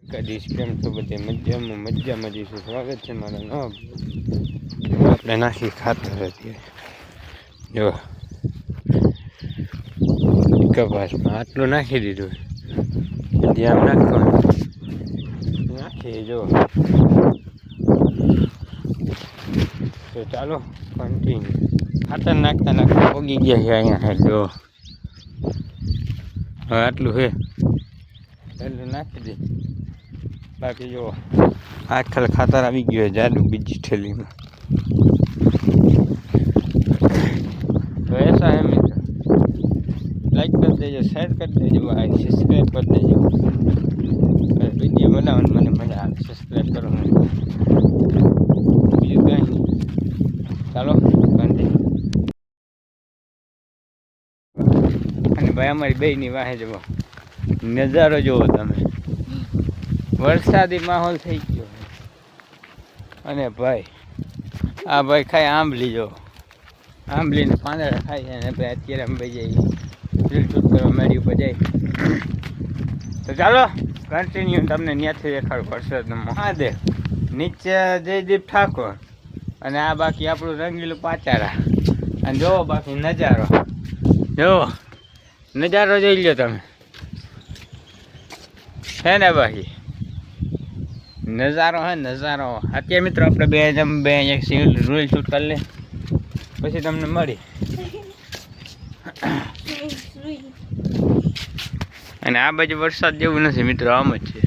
દ્વારકાધીશ કેમ તો બધે મજામાં જઈશું. સ્વાગત છે મારા નવા આપણે નાખી ખાતર હતી જો કપાસમાં આટલું નાખી દીધું. ધ્યાન નાખવાનું નાખીએ જો. તો ચાલો કન્ટિન્યુ ખાતર નાખતા પોગી ગયા છે અહીંયા જો. હવે આટલું છે એટલે નાખી દે. બાકી જો આજકાલ ખાતર આવી ગયું જાડું બીજી થેલીમાં. તો એસા હે મિત્ર, લાઈક કરી દેજો, શેર કરી દેજો, સબસ્ક્રાઈબ કરી દેજો. વિડીયો બનાવવાની મને મજા આવે. સબસ્ક્રાઈબ કરો બીજું કંઈ નહીં. ચાલો કન્ટિન્યુ. અને ભાઈ અમારી બેયની વાહે જવો નજારો જુઓ તમે. વરસાદી માહોલ થઈ ગયો. અને ભાઈ આ ભાઈ ખાય આંબલી જો. આંબલીને પાંદડા ખાય અને ભાઈ અત્યારે અમે ભાઈ જઈએ રીલ શૂટ કરવા મારી ઉપર જાય. તો ચાલો કન્ટિન્યુ તમને ત્યાંથી દેખાડું વરસાદનો મહાદેવ. નીચે જયદીપ ઠાકોર અને આ બાકી આપણું રંગીલું પાચારા. અને જોવો બાકી નજારો જોવો. નજારો જોઈ લો તમે હે ને બાકી નજારો હે નજારો. અત્યારે મિત્રો આપણે બે એક રીલ શૂટ કરી લે પછી તમને મળી. અને આ બાજુ વરસાદ જેવું નથી મિત્રો, આમ જ છે.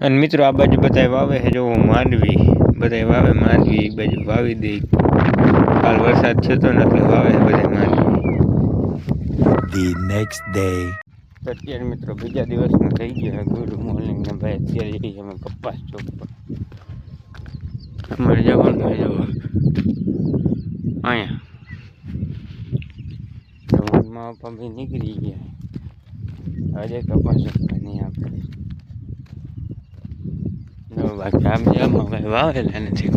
અને મિત્રો આ બાજુ બધા વાવે છે જો માંડવી. બધા વાવે માંડવી બાજુ વાવી દે. કાલ વરસાદ થતો ને એટલે વાવે બધા માંડવી. The next day. અત્યારે મિત્રો બીજા દિવસનું થઈ ગયું ગુડ મોર્નિંગ ને ભાઈ. અત્યારે જઈએ અમે કપાસ ચોક પર. અમારે જવાનું હોય જો અહીંયા મમ્મા પપ્પા બી નીકળી ગયા. હજે કપાસ ચોક નહીં આપણે બાકી આમ જવામાં ભાઈ વાવેલા નથી.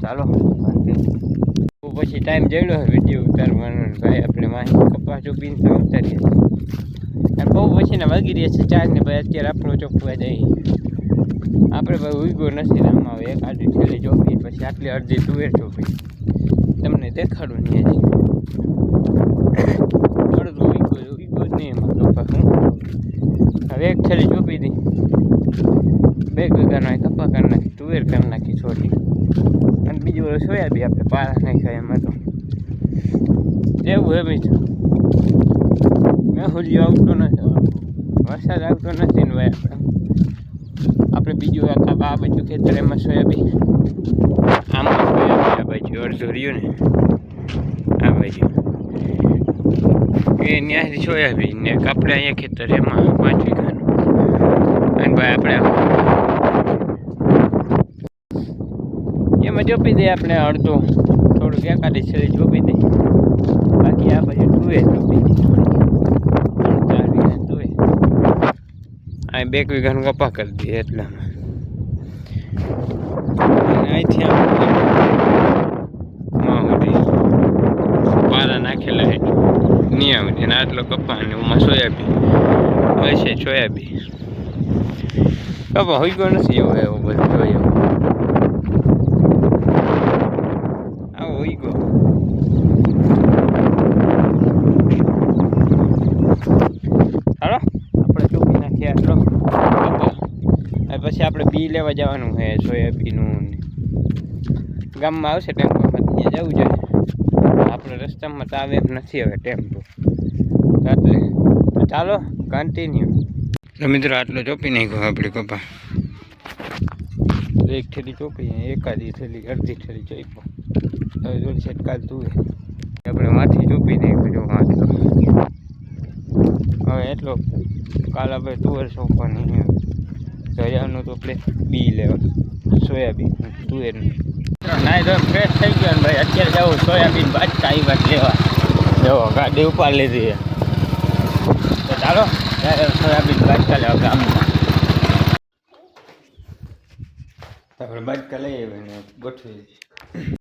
ચાલો પછી ટાઈમ જડ્યો હોય વિડીયો ઉતારવાનો. ભાઈ આપણે માહિતી કપાસ ચોપીને ઉતારીએ. બહુ પછીના વાગી રહ્યા છે 4 ને ભાઈ. અત્યારે આપણો ચોપવા જઈએ આપણે ભાઈ ઉઈગો નથી. આમાં આવે એક આડી થેલી ચોપી પછી આટલી અડધી તુવેર ચોપી તમને દેખાડું નહીં. હજી અડધું ઉઈગો જ નહીં એમાં કપા. હવે એક થેલી ચોપી દી 2 વીઘાનો કપા કરી નાખી, તુવેર કરી નાખી છોટી. અને બીજું બધું સોયાબી આપણે પારા નહીં ખાય એમાં. તો એવું હે મિત્રો મેહુલિયો આવતો નથી, વરસાદ આવતો નથી ને ભાઈ. આપણે બીજું આ બાજુ ખેતર એમાં સોયાબીન, આમાં સોયાબીન આ બાજુ અડધો રહ્યું ને આ બાજુ એ ત્યાંથી સોયાબીન ને આપણે અહીંયા ખેતર એમાં 5 વીઘાનું. અને ભાઈ આપણે એમાં ચોપી દઈએ આપણે અડધો થોડુંક એકાદી છેલ્લી ચોપી દઈએ. બાકી આ બાજુ તુવેર ચોપી દઈએ 4 વીઘા તુવેર. અહીં 2 વીઘાનું કપા કરી દઈએ એટલામાં. અને અહીંથી પારા નાખેલા છે નિયમિત. અને આટલો કપા અને એમાં સોયાબીન હોય છે. સોયાબીન કપા હોય ગયો નથી એવો એવું બધું જોઈએ. પછી આપણે બી લેવા જવાનું છે સોયાબીનનું. ગામમાં આવશે ટેમ્પોમાં ત્યાં જવું જોઈએ. આપણે રસ્તામાં તો આવે એમ નથી હવે ટેમ્પો એટલે. તો ચાલો કન્ટિન્યુ. તો મિત્રો આટલો ચોપી નાખ્યો આપણે કપા. એક થેલી ચોપી, એકાદી થેલી અડધી થેલી ચોપ્યો. હવે જોડે છટકાલ તું આપણે માથી ચોપી નાખ્યો જો આટલો. હવે એટલો કાલ આપણે તુવેર સોંપવાની. જયાનું તો આપણે બી લેવા સોયાબીન તુવેરનું. નાઈ તો ફ્રેશ થઈ ગયો ને ભાઈ. અત્યારે જવું સોયાબીન બાજકા એ વાત લેવા. જો ગાડી ઉપાડ લીધી. તો ચાલો સોયાબીન બાજકા લેવા ગામમાં. આપણે બાજકા લઈ આવીને ગોઠવી